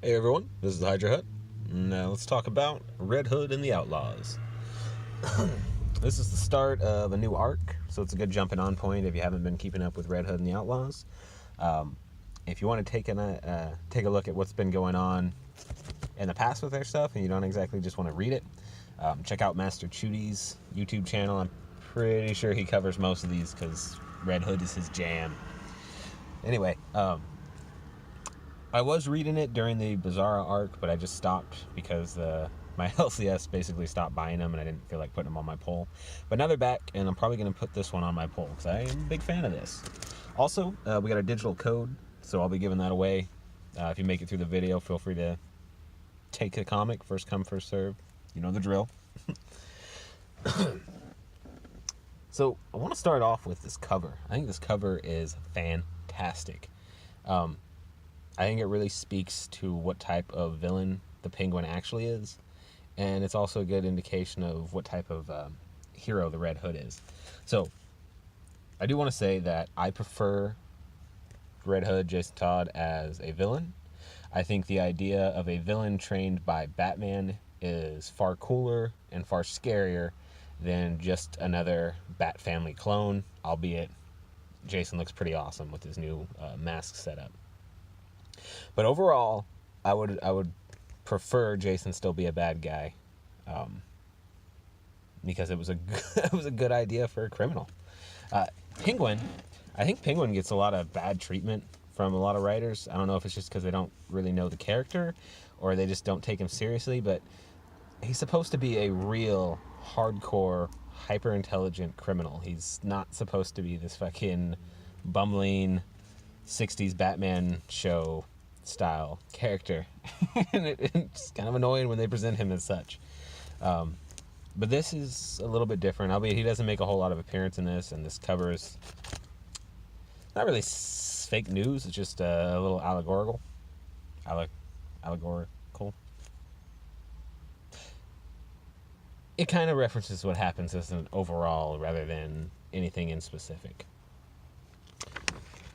Hey everyone, this is Hydra Hut. Now let's talk about Red Hood and the Outlaws. This is the start of a new arc, so it's a good jumping on point if you haven't been keeping up with Red Hood and the Outlaws. If you want to take a look at what's been going on in the past with their stuff and you don't exactly just want to read it, check out Master Chudy's YouTube channel. I'm pretty sure he covers most of these because Red Hood is his jam. Anyway, I was reading it during the Bizarro arc, but I just stopped because my LCS basically stopped buying them, and I didn't feel like putting them on my poll. But now they're back, and I'm probably going to put this one on my poll because I am a big fan of this. Also, we got a digital code, so I'll be giving that away. If you make it through the video, feel free to take the comic. First come, first serve. You know the drill. So I want to start off with this cover. I think this cover is fantastic. I think it really speaks to what type of villain the Penguin actually is, and it's also a good indication of what type of hero the Red Hood is. So, I do want to say that I prefer Red Hood, Jason Todd, as a villain. I think the idea of a villain trained by Batman is far cooler and far scarier than just another Bat Family clone, albeit Jason looks pretty awesome with his new mask setup. But overall, I would prefer Jason still be a bad guy, because it was a good idea for a criminal. Penguin, I think Penguin gets a lot of bad treatment from a lot of writers. I don't know if it's just because they don't really know the character, or they just don't take him seriously. But he's supposed to be a real hardcore, hyper intelligent criminal. He's not supposed to be this fucking bumbling 60s Batman show style character. And it's kind of annoying when they present him as such. But this is a little bit different, albeit he doesn't make a whole lot of appearance in this, and this cover is not really fake news, it's just a little allegorical. It kind of references what happens as an overall rather than anything in specific.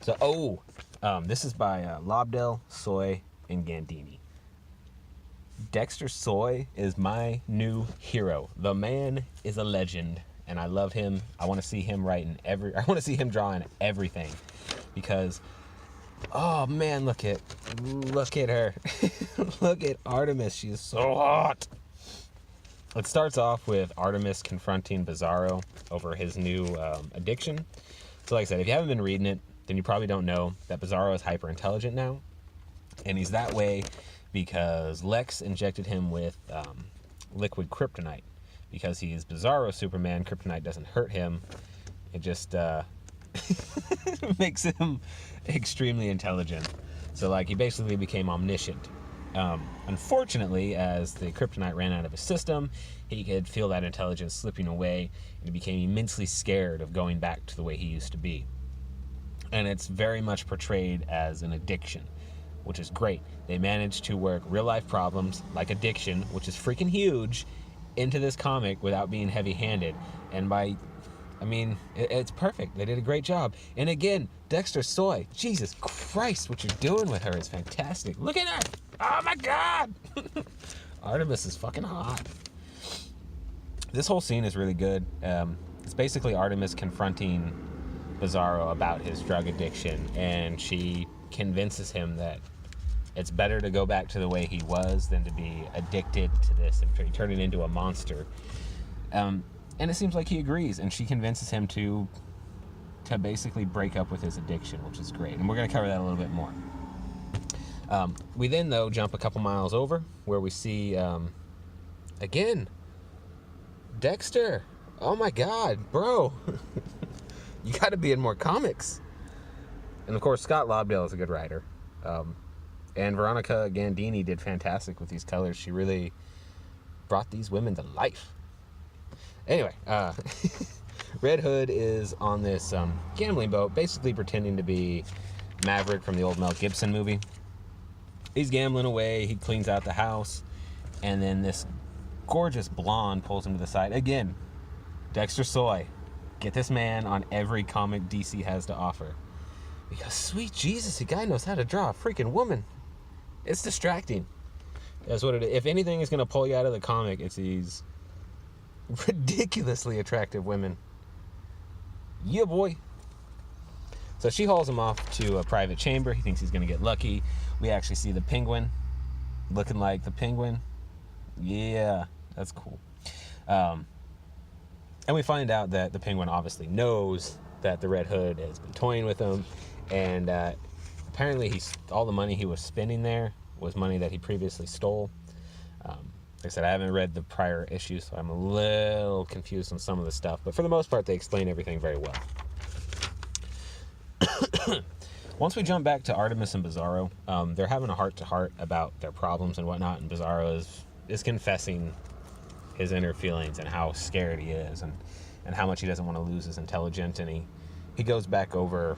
So, this is by Lobdell, Soy, and Gandini. Dexter Soy is my new hero. The man is a legend, and I love him. I want to see him I want to see him drawing everything, because, oh man, look at her. Look at Artemis. She is so hot. It starts off with Artemis confronting Bizarro over his new addiction. So like I said, if you haven't been reading it, then you probably don't know that Bizarro is hyper intelligent now. And he's that way because Lex injected him with liquid kryptonite. Because he is Bizarro Superman, kryptonite doesn't hurt him. It just makes him extremely intelligent. So like he basically became omniscient. Unfortunately, as the kryptonite ran out of his system, he could feel that intelligence slipping away, and he became immensely scared of going back to the way he used to be. And it's very much portrayed as an addiction, which is great. They managed to work real-life problems like addiction, which is freaking huge, into this comic without being heavy-handed. And it's perfect. They did a great job. And again, Dexter Soy, Jesus Christ, what you're doing with her is fantastic. Look at her! Oh my God! Artemis is fucking hot. This whole scene is really good. It's basically Artemis confronting Bizarro about his drug addiction, and she convinces him that it's better to go back to the way he was than to be addicted to this and turning into a monster. And it seems like he agrees, and she convinces him to basically break up with his addiction, which is great. And we're going to cover that a little bit more. We then, though, jump a couple miles over where we see, again, Dexter. Oh my God, bro. You got to be in more comics. And of course, Scott Lobdell is a good writer. And Veronica Gandini did fantastic with these colors. She really brought these women to life. Anyway, Red Hood is on this gambling boat, basically pretending to be Maverick from the old Mel Gibson movie. He's gambling away. He cleans out the house. And then this gorgeous blonde pulls him to the side. Again, Dexter Soy. Get this man on every comic DC has to offer. Because, sweet Jesus, the guy knows how to draw a freaking woman. It's distracting. That's what it is. If anything is going to pull you out of the comic, it's these ridiculously attractive women. Yeah, boy. So she hauls him off to a private chamber. He thinks he's going to get lucky. We actually see the penguin looking like the penguin. Yeah, that's cool. And we find out that the penguin obviously knows that the Red Hood has been toying with him. And apparently all the money he was spending there was money that he previously stole. Like I said, I haven't read the prior issues, so I'm a little confused on some of the stuff. But for the most part, they explain everything very well. Once we jump back to Artemis and Bizarro, they're having a heart-to-heart about their problems and whatnot, and Bizarro is confessing his inner feelings and how scared he is and how much he doesn't want to lose his intelligence, and he goes back over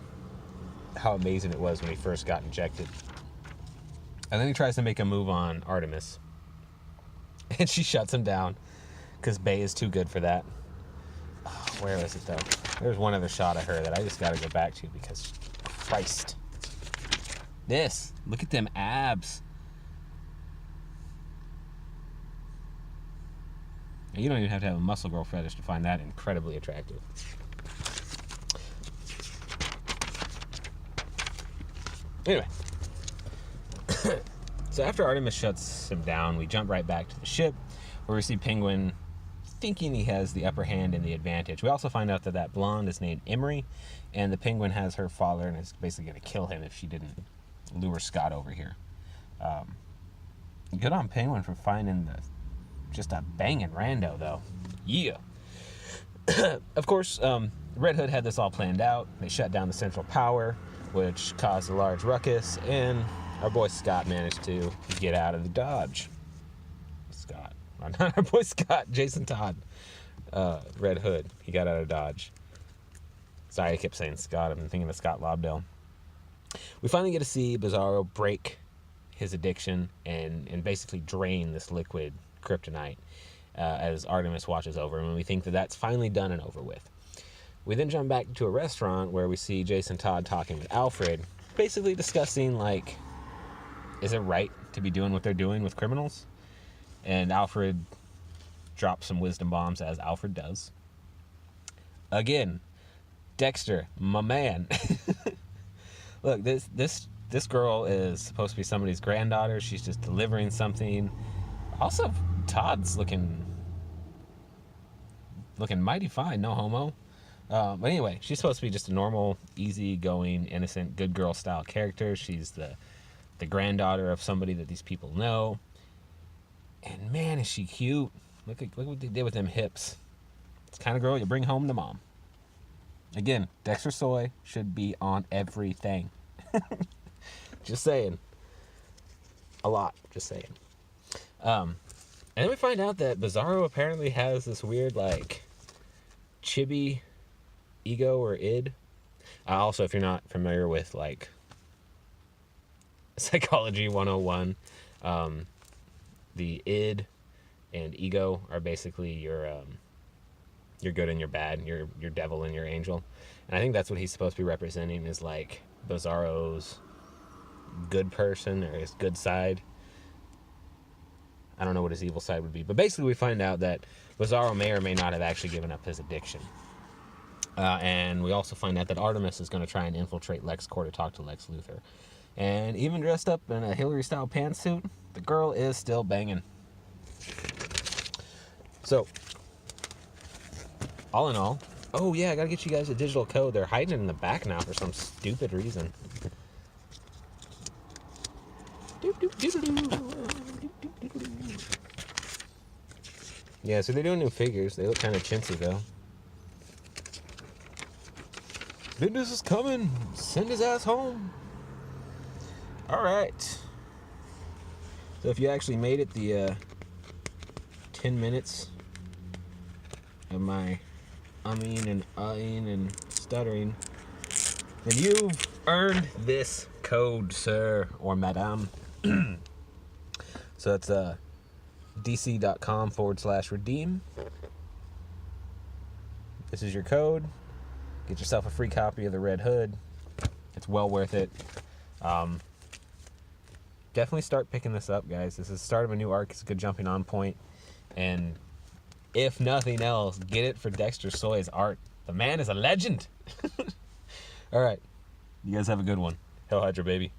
how amazing it was when he first got injected. And then he tries to make a move on Artemis, and she shuts him down because Bay is too good for that. Oh, where is it, though? There's one other shot of her that I just got to go back to because, Christ. Look at them abs. You don't even have to have a muscle girl fetish to find that incredibly attractive. Anyway. So after Artemis shuts him down, we jump right back to the ship where we see Penguin thinking he has the upper hand and the advantage. We also find out that blonde is named Emery, and the Penguin has her father and is basically going to kill him if she didn't lure Scott over here. Good on Penguin for finding just a banging rando, though. Yeah. Of course, Red Hood had this all planned out. They shut down the central power, which caused a large ruckus, and our boy Scott managed to get out of the Dodge. Scott. Not our boy Scott, Jason Todd. Red Hood. He got out of Dodge. Sorry, I kept saying Scott. I've been thinking of Scott Lobdell. We finally get to see Bizarro break his addiction and basically drain this liquid kryptonite as Artemis watches over him, and we think that that's finally done and over with. We then jump back to a restaurant where we see Jason Todd talking with Alfred, basically discussing, like, is it right to be doing what they're doing with criminals? And Alfred drops some wisdom bombs, as Alfred does. Again, Dexter, my man. Look, this girl is supposed to be somebody's granddaughter. She's just delivering something. Also, Todd's looking mighty fine, no homo. But anyway, she's supposed to be just a normal, easygoing, innocent, good girl style character. She's the granddaughter of somebody that these people know. And man, is she cute. Look what they did with them hips. It's the kind of girl you bring home to mom. Again, Dexter Soy should be on everything. Just saying. A lot, just saying. And then we find out that Bizarro apparently has this weird, like, chibi ego or id. Also, if you're not familiar with, like, Psychology 101, the id and ego are basically your good and your bad, your devil and your angel. And I think that's what he's supposed to be representing, is like Bizarro's good person or his good side. I don't know what his evil side would be, but basically we find out that Bizarro may or may not have actually given up his addiction. And we also find out that Artemis is going to try and infiltrate LexCorp to talk to Lex Luthor. And even dressed up in a Hillary-style pantsuit, the girl is still banging. So, all in all, oh yeah, I gotta get you guys a digital code. They're hiding it in the back now for some stupid reason. Yeah, so they're doing new figures. They look kind of chintzy, though. Business is coming. Send his ass home. All right. So if you actually made it the 10 minutes of my umming and ahhing and stuttering, then you've earned this code, sir or madame. So it's dc.com/redeem. This is your code. Get yourself a free copy of the Red Hood. It's well worth it. definitely start picking this up, guys. This is the start of a new arc. It's a good jumping on point. And if nothing else, get it for Dexter Soy's art. The man is a legend. All right. You guys have a good one. Hell Hydra, baby.